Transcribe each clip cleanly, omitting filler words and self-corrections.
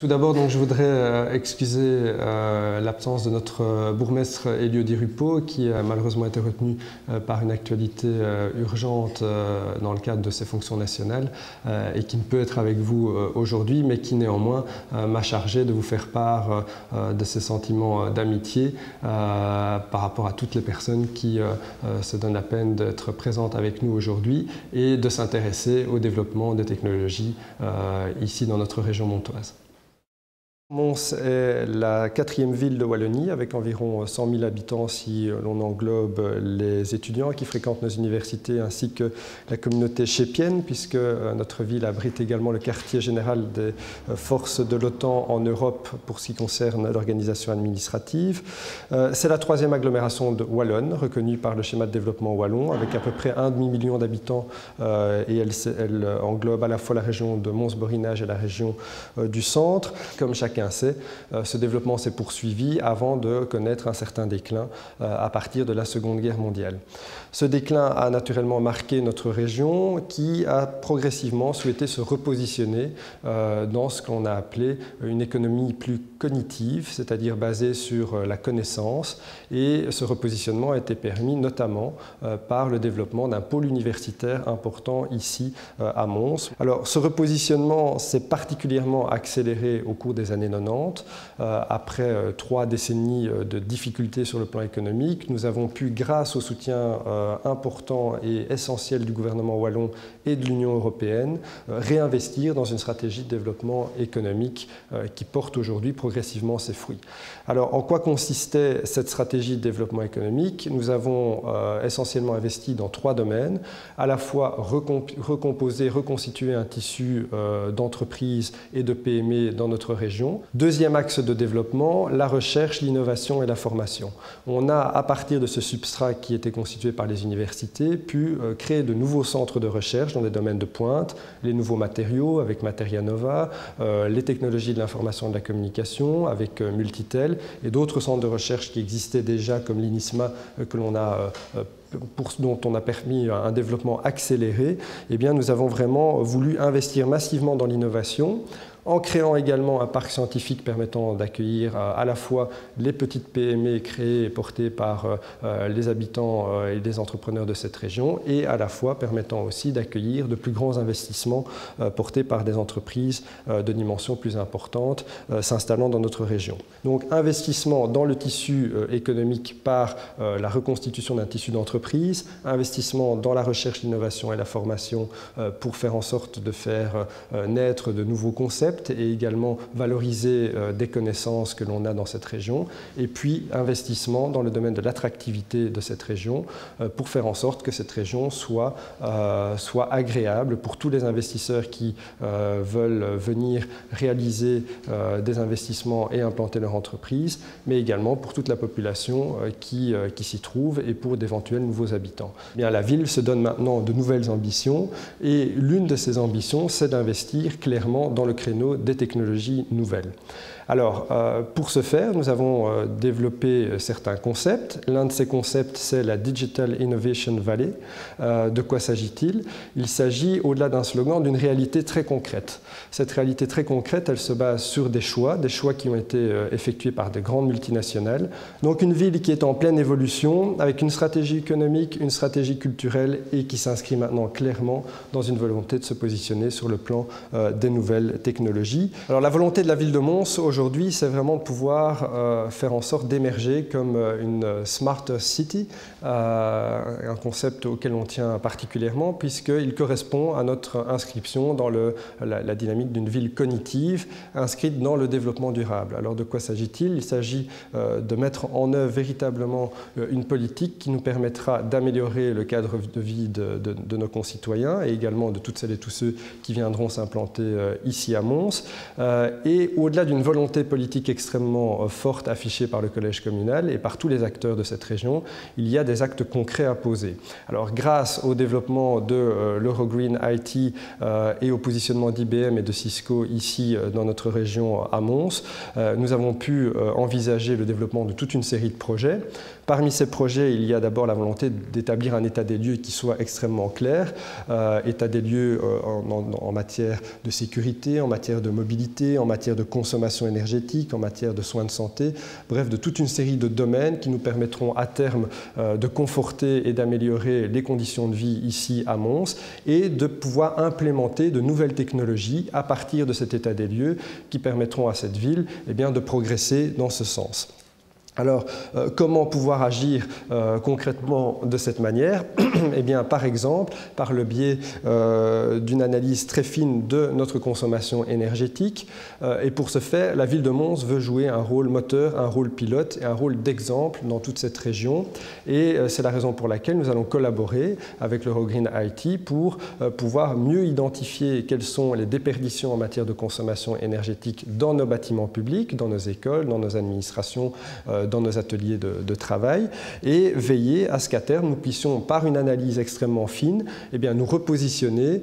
Tout d'abord, je voudrais excuser l'absence de notre bourgmestre Elio Di Rupo, qui a malheureusement été retenu par une actualité urgente dans le cadre de ses fonctions nationales et qui ne peut être avec vous aujourd'hui, mais qui néanmoins m'a chargé de vous faire part de ses sentiments d'amitié par rapport à toutes les personnes qui se donnent la peine d'être présentes avec nous aujourd'hui et de s'intéresser au développement des technologies ici dans notre région montoise. Mons est la 4e ville de Wallonie, avec environ 100 000 habitants si l'on englobe les étudiants qui fréquentent nos universités ainsi que la communauté chépienne, puisque notre ville abrite également le quartier général des forces de l'OTAN en Europe pour ce qui concerne l'organisation administrative. C'est la 3e agglomération de Wallonne, reconnue par le schéma de développement wallon, avec à peu près 1,5 million d'habitants, et elle englobe à la fois la région de Mons-Borinage et la région du centre. Comme chacun sait, ce développement s'est poursuivi avant de connaître un certain déclin à partir de la Seconde Guerre mondiale. Ce déclin a naturellement marqué notre région qui a progressivement souhaité se repositionner dans ce qu'on a appelé une économie plus cognitive, c'est-à-dire basée sur la connaissance, et ce repositionnement a été permis notamment par le développement d'un pôle universitaire important ici à Mons. Alors ce repositionnement s'est particulièrement accéléré au cours des années 90. Après 3 décennies de difficultés sur le plan économique, nous avons pu, grâce au soutien important et essentiel du gouvernement wallon et de l'Union européenne, réinvestir dans une stratégie de développement économique qui porte aujourd'hui progressivement ses fruits. Alors, en quoi consistait cette stratégie de développement économique? Nous avons essentiellement investi dans 3 domaines, à la fois recomposer, reconstituer un tissu d'entreprises et de PME dans notre région. Deuxième axe de développement, la recherche, l'innovation et la formation. On a, à partir de ce substrat qui était constitué par les universités, pu créer de nouveaux centres de recherche dans des domaines de pointe, les nouveaux matériaux avec Materia Nova, les technologies de l'information et de la communication avec Multitel et d'autres centres de recherche qui existaient déjà comme l'INISMA dont on a permis un développement accéléré. Eh bien, nous avons vraiment voulu investir massivement dans l'innovation, en créant également un parc scientifique permettant d'accueillir à la fois les petites PME créées et portées par les habitants et les entrepreneurs de cette région, et à la fois permettant aussi d'accueillir de plus grands investissements portés par des entreprises de dimension plus importante s'installant dans notre région. Donc investissement dans le tissu économique par la reconstitution d'un tissu d'entreprise, investissement dans la recherche, l'innovation et la formation pour faire en sorte de faire naître de nouveaux concepts, et également valoriser des connaissances que l'on a dans cette région, et puis investissement dans le domaine de l'attractivité de cette région pour faire en sorte que cette région soit agréable pour tous les investisseurs qui veulent venir réaliser des investissements et implanter leur entreprise, mais également pour toute la population qui s'y trouve et pour d'éventuels nouveaux habitants. Bien, la ville se donne maintenant de nouvelles ambitions, et l'une de ces ambitions, c'est d'investir clairement dans le créneau des technologies nouvelles. Alors, pour ce faire, nous avons développé certains concepts. L'un de ces concepts, c'est la Digital Innovation Valley. De quoi s'agit-il? Il s'agit, au-delà d'un slogan, d'une réalité très concrète. Cette réalité très concrète, elle se base sur des choix qui ont été effectués par des grandes multinationales. Donc une ville qui est en pleine évolution, avec une stratégie économique, une stratégie culturelle, et qui s'inscrit maintenant clairement dans une volonté de se positionner sur le plan des nouvelles technologies. Alors la volonté de la ville de Mons, aujourd'hui, c'est vraiment de pouvoir faire en sorte d'émerger comme une Smart City, un concept auquel on tient particulièrement puisqu'il correspond à notre inscription dans la dynamique d'une ville cognitive inscrite dans le développement durable. Alors de quoi s'agit-il? Il s'agit de mettre en œuvre véritablement une politique qui nous permettra d'améliorer le cadre de vie de nos concitoyens et également de toutes celles et tous ceux qui viendront s'implanter ici à Mons. Et au-delà d'une volonté politique extrêmement forte affichée par le collège communal et par tous les acteurs de cette région, il y a des actes concrets à poser. Alors grâce au développement de l'Eurogreen IT et au positionnement d'IBM et de Cisco ici dans notre région à Mons, nous avons pu envisager le développement de toute une série de projets. Parmi ces projets, il y a d'abord la volonté d'établir un état des lieux qui soit extrêmement clair, état des lieux en matière de sécurité, en matière matière de mobilité, en matière de consommation énergétique, en matière de soins de santé, bref, de toute une série de domaines qui nous permettront à terme de conforter et d'améliorer les conditions de vie ici à Mons et de pouvoir implémenter de nouvelles technologies à partir de cet état des lieux qui permettront à cette ville de progresser dans ce sens. Alors, comment pouvoir agir concrètement de cette manière? Eh bien, par exemple, par le biais d'une analyse très fine de notre consommation énergétique. Et pour ce faire, la ville de Mons veut jouer un rôle moteur, un rôle pilote et un rôle d'exemple dans toute cette région. Et c'est la raison pour laquelle nous allons collaborer avec l'Eurogreen IT pour pouvoir mieux identifier quelles sont les déperditions en matière de consommation énergétique dans nos bâtiments publics, dans nos écoles, dans nos administrations, dans nos ateliers de travail, et veiller à ce qu'à terme, nous puissions, par une analyse extrêmement fine, nous repositionner,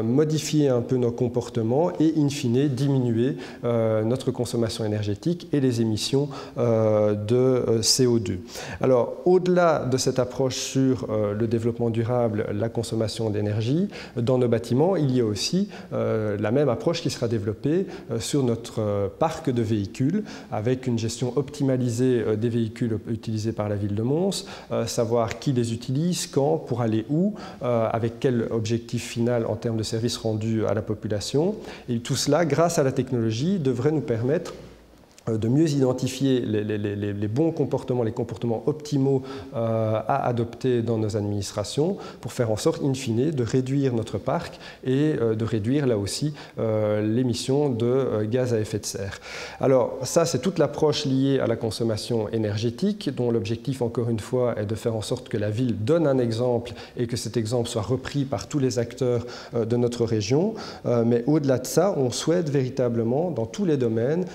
modifier un peu nos comportements et, in fine, diminuer notre consommation énergétique et les émissions de CO2. Alors, au-delà de cette approche sur le développement durable, la consommation d'énergie, dans nos bâtiments, il y a aussi la même approche qui sera développée sur notre parc de véhicules, avec une gestion optimalisée des véhicules utilisés par la ville de Mons, savoir qui les utilise, quand, pour aller où, avec quel objectif final en termes de services rendus à la population. Et tout cela, grâce à la technologie, devrait nous permettre de mieux identifier les bons comportements, les comportements optimaux à adopter dans nos administrations pour faire en sorte, in fine, de réduire notre parc et de réduire là aussi l'émission de gaz à effet de serre. Alors ça, c'est toute l'approche liée à la consommation énergétique dont l'objectif, encore une fois, est de faire en sorte que la ville donne un exemple et que cet exemple soit repris par tous les acteurs de notre région. Mais au-delà de ça, on souhaite véritablement, dans tous les domaines,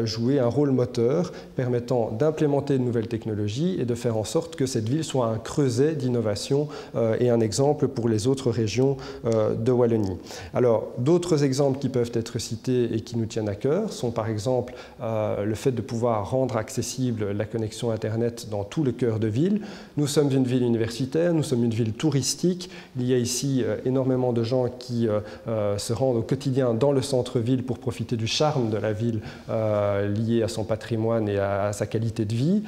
jouer un rôle moteur permettant d'implémenter de nouvelles technologies et de faire en sorte que cette ville soit un creuset d'innovation et un exemple pour les autres régions de Wallonie. Alors, d'autres exemples qui peuvent être cités et qui nous tiennent à cœur sont par exemple le fait de pouvoir rendre accessible la connexion Internet dans tout le cœur de ville. Nous sommes une ville universitaire, nous sommes une ville touristique. Il y a ici énormément de gens qui se rendent au quotidien dans le centre-ville pour profiter du charme de la ville lié à son patrimoine et à sa qualité de vie.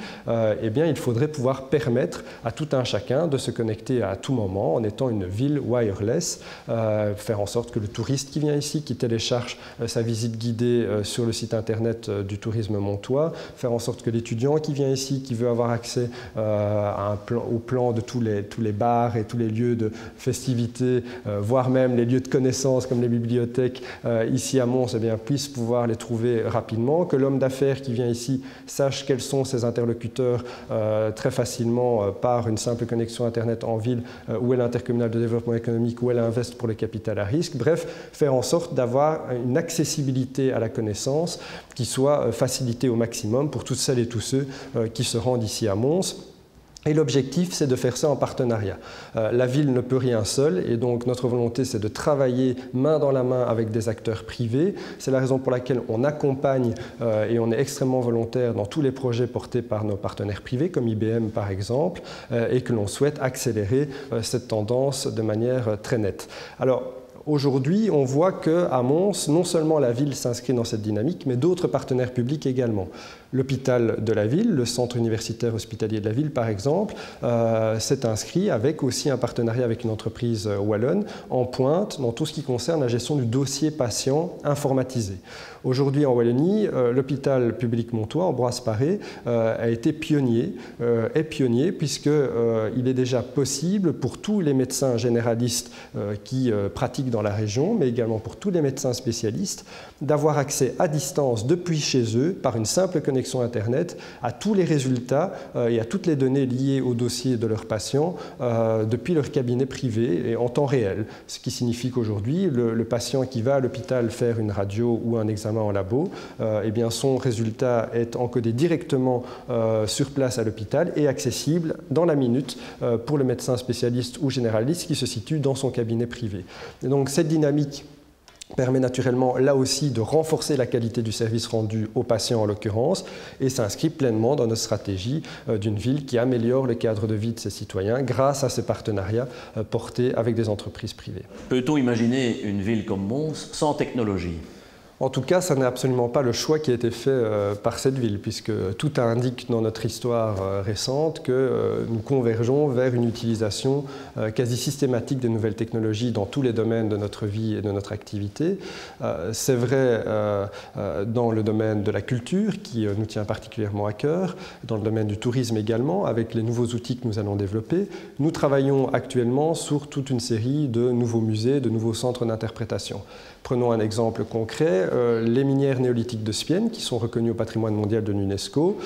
Eh bien, il faudrait pouvoir permettre à tout un chacun de se connecter à tout moment en étant une ville wireless, faire en sorte que le touriste qui vient ici, qui télécharge sa visite guidée sur le site internet du tourisme montois, faire en sorte que l'étudiant qui vient ici, qui veut avoir accès au plan de tous les bars et tous les lieux de festivité, voire même les lieux de connaissances comme les bibliothèques ici à Mons, eh bien, puisse pouvoir les trouver rapidement, que l'homme d'affaires qui vient ici sache quels sont ses interlocuteurs très facilement par une simple connexion Internet en ville, où est l'intercommunal de développement économique, où est l'Invest pour le capital à risque. Bref, faire en sorte d'avoir une accessibilité à la connaissance qui soit facilitée au maximum pour toutes celles et tous ceux qui se rendent ici à Mons. Et l'objectif, c'est de faire ça en partenariat. La ville ne peut rien seule et donc notre volonté, c'est de travailler main dans la main avec des acteurs privés. C'est la raison pour laquelle on accompagne et on est extrêmement volontaire dans tous les projets portés par nos partenaires privés, comme IBM par exemple, et que l'on souhaite accélérer cette tendance de manière très nette. Alors, aujourd'hui, on voit qu'à Mons, non seulement la ville s'inscrit dans cette dynamique, mais d'autres partenaires publics également. L'hôpital de la ville, le centre universitaire hospitalier de la ville par exemple, s'est inscrit avec aussi un partenariat avec une entreprise wallonne en pointe dans tout ce qui concerne la gestion du dossier patient informatisé. Aujourd'hui en Wallonie, l'hôpital public montois, Ambroise Paré, a été pionnier, est pionnier puisqu'il est déjà possible pour tous les médecins généralistes qui pratiquent dans la région, mais également pour tous les médecins spécialistes, d'avoir accès à distance depuis chez eux, par une simple connexion Internet, à tous les résultats et à toutes les données liées au dossier de leurs patients depuis leur cabinet privé et en temps réel. Ce qui signifie qu'aujourd'hui, le patient qui va à l'hôpital faire une radio ou un examen en labo, eh bien son résultat est encodé directement sur place à l'hôpital et accessible dans la minute pour le médecin spécialiste ou généraliste qui se situe dans son cabinet privé. Et donc cette dynamique permet naturellement là aussi de renforcer la qualité du service rendu aux patients en l'occurrence et s'inscrit pleinement dans notre stratégie d'une ville qui améliore le cadre de vie de ses citoyens grâce à ces partenariats portés avec des entreprises privées. Peut-on imaginer une ville comme Mons sans technologie ? En tout cas, ça n'est absolument pas le choix qui a été fait par cette ville, puisque tout indique dans notre histoire récente que nous convergeons vers une utilisation quasi systématique des nouvelles technologies dans tous les domaines de notre vie et de notre activité. C'est vrai dans le domaine de la culture, qui nous tient particulièrement à cœur, dans le domaine du tourisme également, avec les nouveaux outils que nous allons développer. Nous travaillons actuellement sur toute une série de nouveaux musées, de nouveaux centres d'interprétation. Prenons un exemple concret, les minières néolithiques de Spienne, qui sont reconnues au patrimoine mondial de l'UNESCO,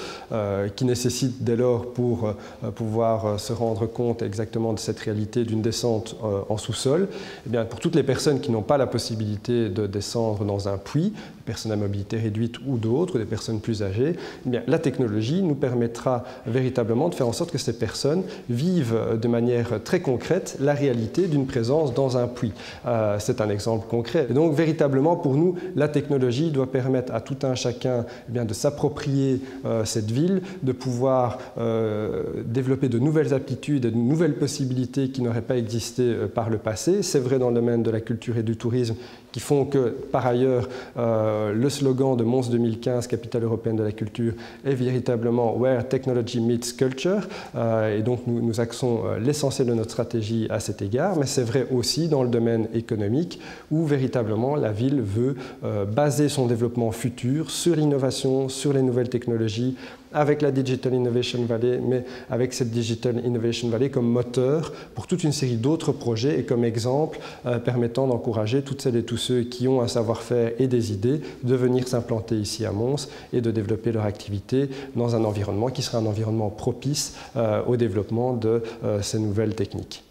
qui nécessitent dès lors, pour pouvoir se rendre compte exactement de cette réalité d'une descente en sous-sol, eh bien, pour toutes les personnes qui n'ont pas la possibilité de descendre dans un puits, des personnes à mobilité réduite ou d'autres, des personnes plus âgées, eh bien, la technologie nous permettra véritablement de faire en sorte que ces personnes vivent de manière très concrète la réalité d'une présence dans un puits. C'est un exemple concret. Et donc, véritablement, pour nous, la technologie doit permettre à tout un chacun de s'approprier cette ville, de pouvoir développer de nouvelles aptitudes et de nouvelles possibilités qui n'auraient pas existé par le passé. C'est vrai dans le domaine de la culture et du tourisme, qui font que, par ailleurs, le slogan de Mons 2015, capitale européenne de la culture, est véritablement « Where Technology Meets Culture ». Et donc, nous axons l'essentiel de notre stratégie à cet égard, mais c'est vrai aussi dans le domaine économique, où véritablement la ville veut baser son développement futur sur l'innovation, sur les nouvelles technologies, avec la Digital Innovation Valley, mais avec cette Digital Innovation Valley comme moteur pour toute une série d'autres projets et comme exemple permettant d'encourager toutes celles et tous ceux qui ont un savoir-faire et des idées de venir s'implanter ici à Mons et de développer leur activité dans un environnement qui sera un environnement propice au développement de ces nouvelles techniques.